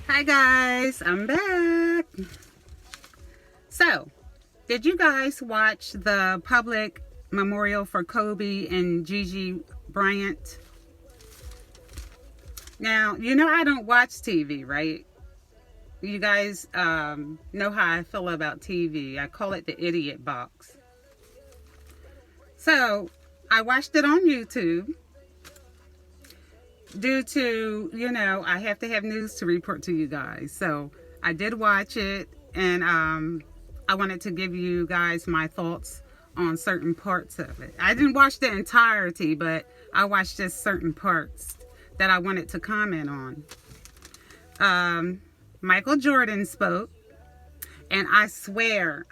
Hi guys, I'm back. So, did you guys watch the public memorial for Kobe and Gigi Bryant? Now, you know I don't watch TV, right? You guys know how I feel about TV. I call it the idiot box. So, I watched it on YouTube due to, I have to have news to report to you guys. So, I did watch it and I wanted to give you guys my thoughts on certain parts of it. I didn't watch the entirety, but I watched just certain parts that I wanted to comment on. Michael Jordan spoke, and I swear,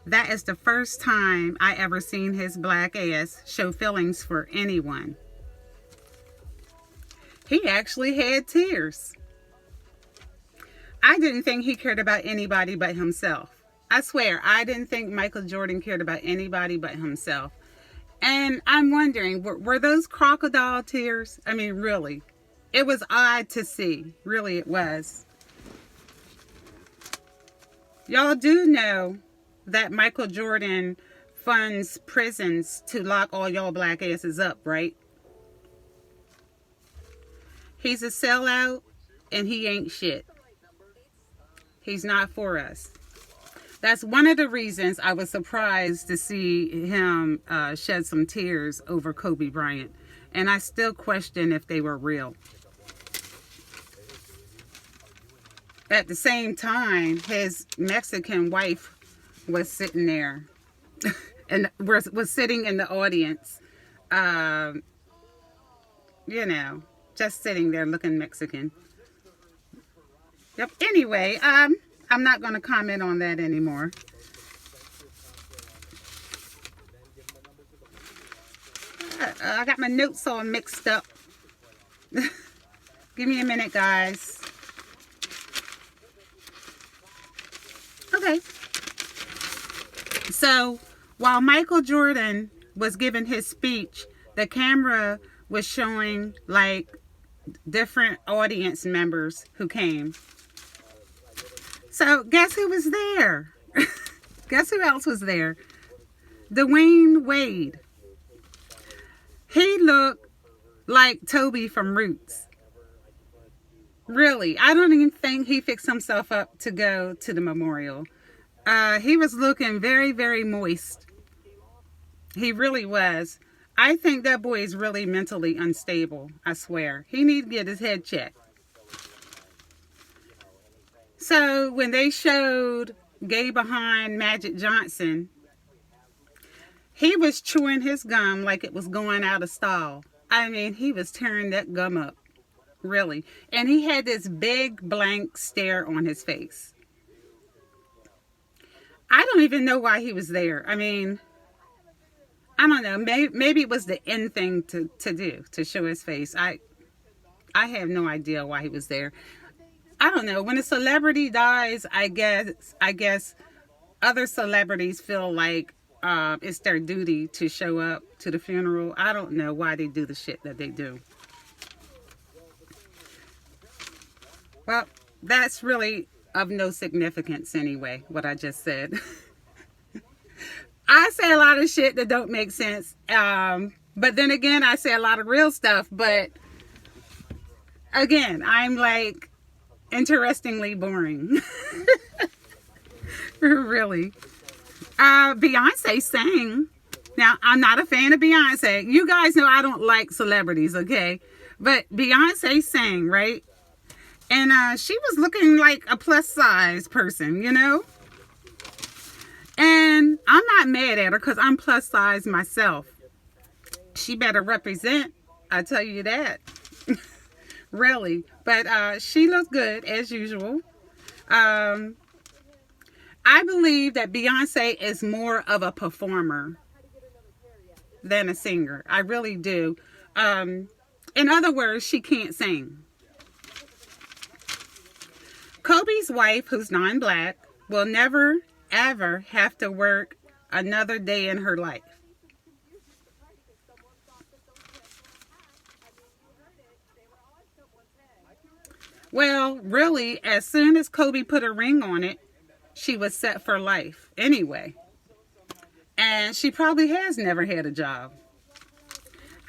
that is the first time I ever seen his black ass show feelings for anyone. He actually had tears. I didn't think he cared about anybody but himself. I swear, I didn't think Michael Jordan cared about anybody but himself. And I'm wondering, were those crocodile tears? I mean, really. It was odd to see. Really, it was. Y'all do know that Michael Jordan funds prisons to lock all y'all black asses up, right? He's a sellout and he ain't shit. He's not for us. That's one of the reasons I was surprised to see him shed some tears over Kobe Bryant. And I still question if they were real. At the same time, his Mexican wife was sitting there and was sitting in the audience, just sitting there looking Mexican. Yep. Anyway, I'm not going to comment on that anymore. I got my notes all mixed up. Give me a minute, guys. Okay. So, while Michael Jordan was giving his speech, the camera was showing like different audience members who came. So, guess who was there? Guess who else was there? Dwayne Wade. He looked like Toby from Roots. Really, I don't even think he fixed himself up to go to the memorial. He was looking very, very moist. He really was. I think that boy is really mentally unstable. I swear. He needs to get his head checked. So when they showed Gay Behind Magic Johnson, he was chewing his gum like it was going out of style. I mean, he was tearing that gum up. Really. And he had this big blank stare on his face. I don't even know why he was there. I mean, I don't know. Maybe it was the end thing to do, to show his face. I have no idea why he was there. I don't know. When a celebrity dies, I guess other celebrities feel like it's their duty to show up to the funeral. I don't know why they do the shit that they do. Well, that's really of no significance anyway, what I just said. I say a lot of shit that don't make sense. But then again, I say a lot of real stuff. But again, I'm like interestingly boring. Really. Beyonce sang. Now, I'm not a fan of Beyonce. You guys know I don't like celebrities, okay? But Beyonce sang, right? And she was looking like a plus size person, you know? And I'm not mad at her because I'm plus size myself. She better represent, I tell you that. Really. But she looked good as usual. I believe that Beyonce is more of a performer than a singer. I really do. In other words, she can't sing. Kobe's wife, who's non-black, will never, ever have to work another day in her life. Well, really, as soon as Kobe put a ring on it, she was set for life anyway. And she probably has never had a job.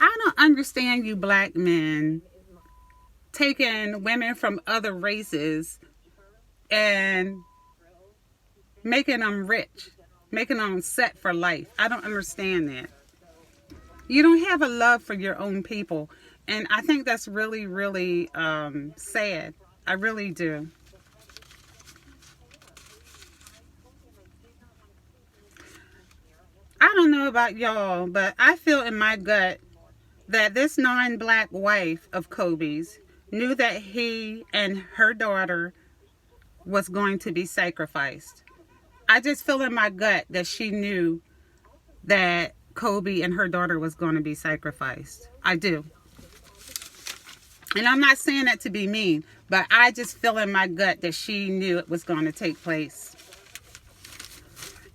I don't understand you black men taking women from other races and making them rich, making them set for life. I don't understand that. You don't have a love for your own people. And I think that's really, really sad. I really do. I don't know about y'all, but I feel in my gut that this non-black wife of Kobe's knew that he and her daughter was going to be sacrificed. I just feel in my gut that she knew that Kobe and her daughter was going to be sacrificed. I do. And I'm not saying that to be mean, but I just feel in my gut that she knew it was going to take place.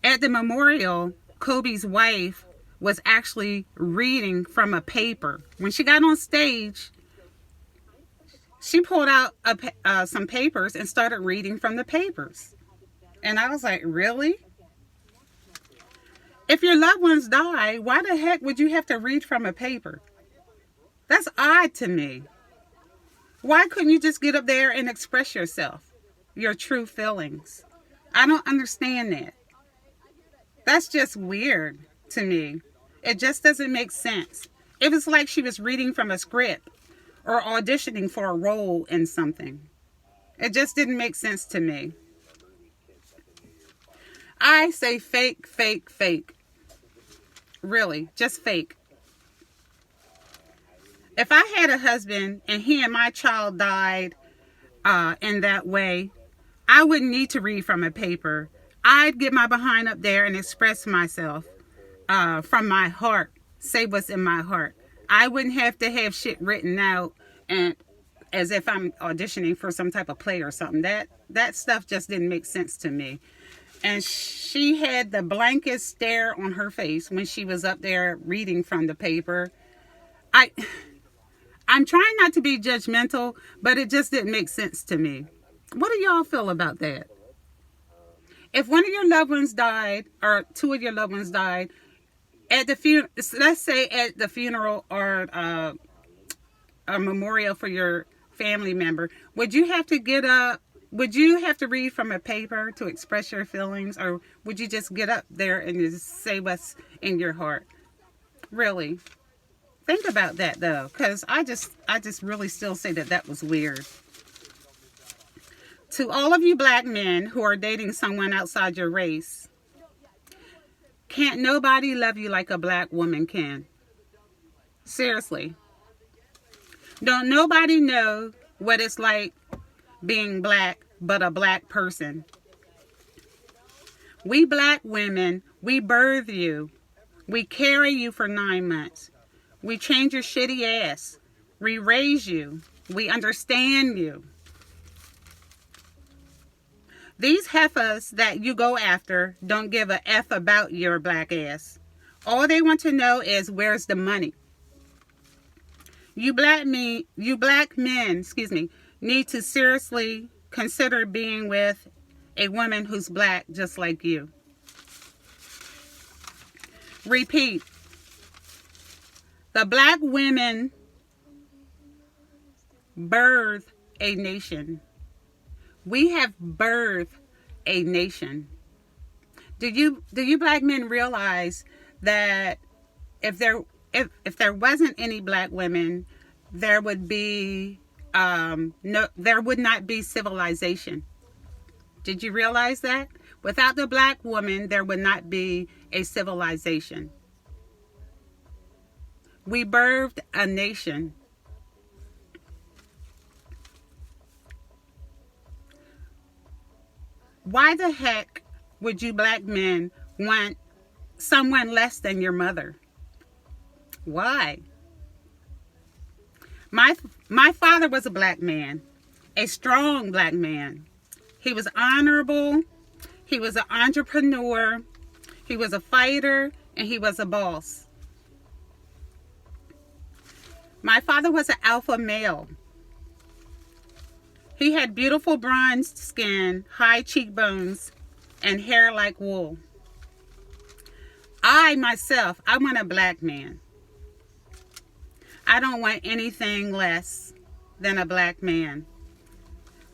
At the memorial, Kobe's wife was actually reading from a paper. When she got on stage, she pulled out some papers and started reading from the papers. And I was like, really? If your loved ones die, why the heck would you have to read from a paper? That's odd to me. Why couldn't you just get up there and express yourself, your true feelings? I don't understand that. That's just weird to me. It just doesn't make sense. It was like she was reading from a script or auditioning for a role in something. It just didn't make sense to me. I say fake, fake, fake. Really, just fake. If I had a husband and he and my child died in that way, I wouldn't need to read from a paper. I'd get my behind up there and express myself from my heart, say what's in my heart. I wouldn't have to have shit written out and as if I'm auditioning for some type of play or something. That stuff just didn't make sense to me. And she had the blankest stare on her face when she was up there reading from the paper. I'm trying not to be judgmental, but it just didn't make sense to me. What do y'all feel about that? If one of your loved ones died, or two of your loved ones died, at the let's say at the funeral or a memorial for your family member, would you have to get up? Would you have to read from a paper to express your feelings, or would you just get up there and just say what's in your heart? Really? Think about that though, because I just really still say that was weird. To all of you black men who are dating someone outside your race, can't nobody love you like a black woman can. Seriously. Don't nobody know what it's like being black but a black person. We black women, we birth you. We carry you for 9 months. We change your shitty ass. We raise you. We understand you. These heifers that you go after don't give a F about your black ass. All they want to know is where's the money. You black men, need to seriously consider being with a woman who's black just like you. Repeat. The black women birth a nation. We have birthed a nation. Do you black men realize that if there wasn't any black women, there would not be civilization? Did you realize that? Without the black woman, there would not be a civilization. We birthed a nation. Why the heck would you black men want someone less than your mother? Why? My father was a black man, a strong black man. He was honorable. He was an entrepreneur. He was a fighter, and he was a boss. My father was an alpha male. He had beautiful bronzed skin, high cheekbones, and hair like wool. I myself, I want a black man. I don't want anything less than a black man.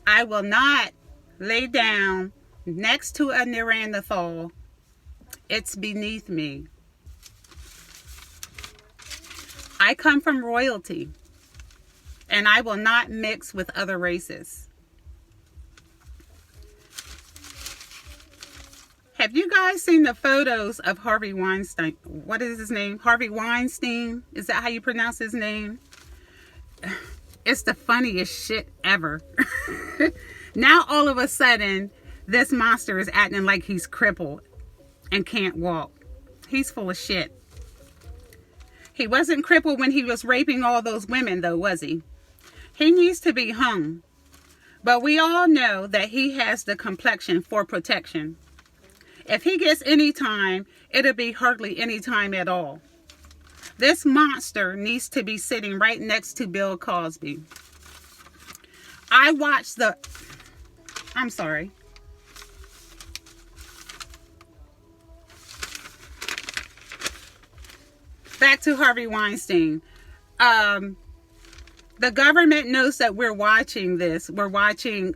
I will not lay down next to a Neanderthal. It's beneath me. I come from royalty, and I will not mix with other races. Have you guys seen the photos of Harvey Weinstein? What is his name? Harvey Weinstein? Is that how you pronounce his name? It's the funniest shit ever. Now all of a sudden, this monster is acting like he's crippled and can't walk. He's full of shit. He wasn't crippled when he was raping all those women, though, was he? He needs to be hung. But we all know that he has the complexion for protection. If he gets any time, it'll be hardly any time at all. This monster needs to be sitting right next to Bill Cosby. I watched the... I'm sorry. Back to Harvey Weinstein. The government knows that we're watching this. We're watching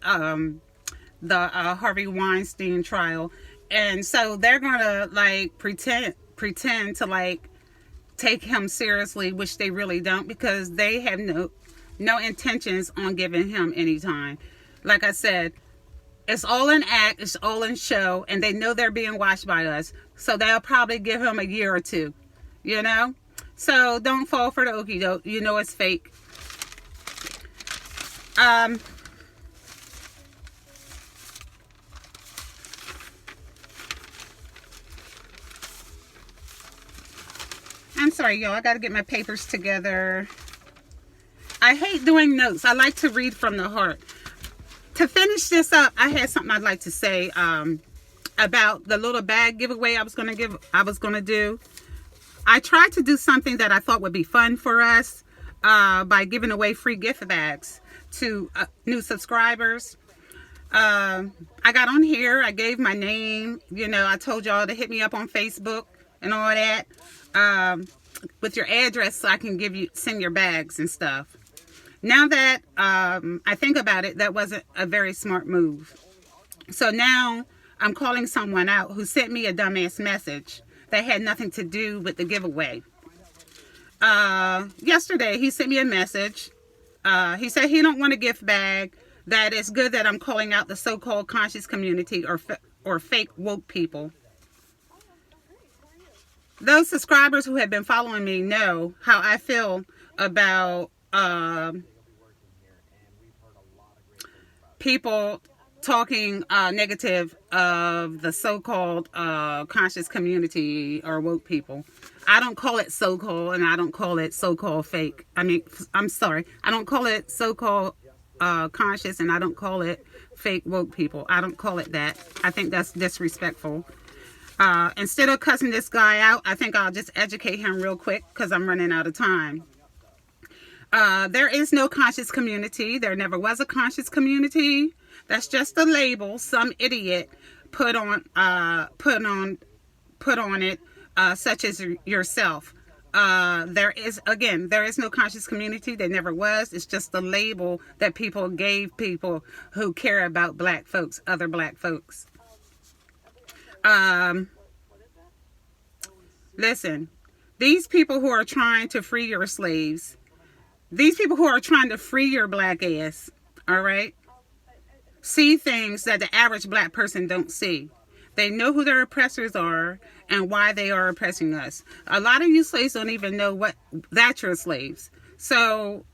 the Harvey Weinstein trial. And so they're going to like pretend to like take him seriously, which they really don't, because they have no intentions on giving him any time. Like I said, it's all an act, it's all in show, and they know they're being watched by us. So they'll probably give him a year or two, you know? So don't fall for the okie doke. You know it's fake. I'm sorry, y'all. I got to get my papers together. I hate doing notes. I like to read from the heart. To finish this up, I had something I'd like to say about the little bag giveaway I was going to do. I tried to do something that I thought would be fun for us by giving away free gift bags to new subscribers. I got on here. I gave my name. You know, I told y'all to hit me up on Facebook and all that with your address so I can send your bags and stuff. Now that I think about it, that wasn't a very smart move. So now I'm calling someone out who sent me a dumbass message that had nothing to do with the giveaway. Yesterday, he sent me a message. He said he don't want a gift bag, that it's good that I'm calling out the so-called conscious community or fake woke people. Those subscribers who have been following me know how I feel about people talking negative of the so-called conscious community or woke people. I don't call it so-called, and I don't call it so-called fake. I mean, I'm sorry. I don't call it so-called conscious, and I don't call it fake woke people. I don't call it that. I think that's disrespectful. Instead of cussing this guy out, I think I'll just educate him real quick because I'm running out of time. There is no conscious community. There never was a conscious community. That's just a label some idiot put on it, such as yourself. There is no conscious community. There never was. It's just a label that people gave people who care about black folks, other black folks. Listen, these people who are trying to free your slaves, these people who are trying to free your black ass, all right, see things that the average black person don't see. They know who their oppressors are and why they are oppressing us. A lot of you slaves don't even know that you're slaves. So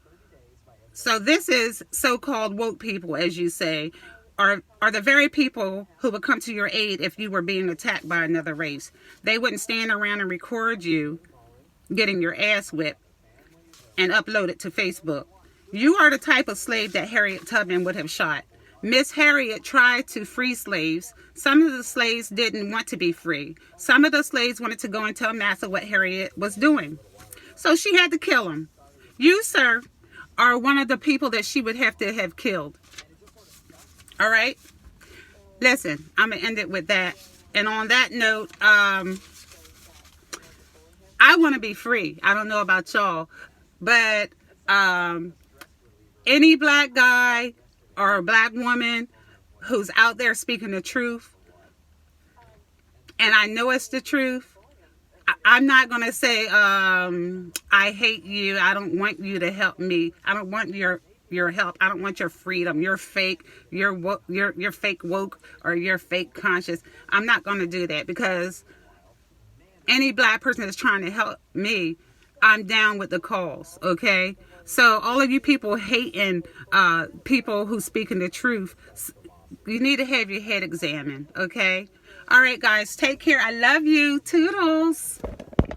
this is so-called woke people, as you say, are the very people who would come to your aid if you were being attacked by another race. They wouldn't stand around and record you getting your ass whipped and upload it to Facebook. You are the type of slave that Harriet Tubman would have shot. Miss Harriet tried to free slaves. Some of the slaves didn't want to be free. Some of the slaves wanted to go and tell Massa what Harriet was doing. So she had to kill him. You, sir, are one of the people that she would have to have killed. All right. Listen, I'm going to end it with that. And on that note, I want to be free. I don't know about y'all, but any black guy or a black woman who's out there speaking the truth, and I know it's the truth, I'm not going to say, I hate you. I don't want you to help me. I don't want your help. I don't want your freedom. You're fake. You're fake woke, or you're fake conscious. I'm not going to do that, because any black person that's trying to help me, I'm down with the cause, okay? So all of you people hating people who speaking the truth, you need to have your head examined, okay? All right, guys, take care. I love you. Toodles.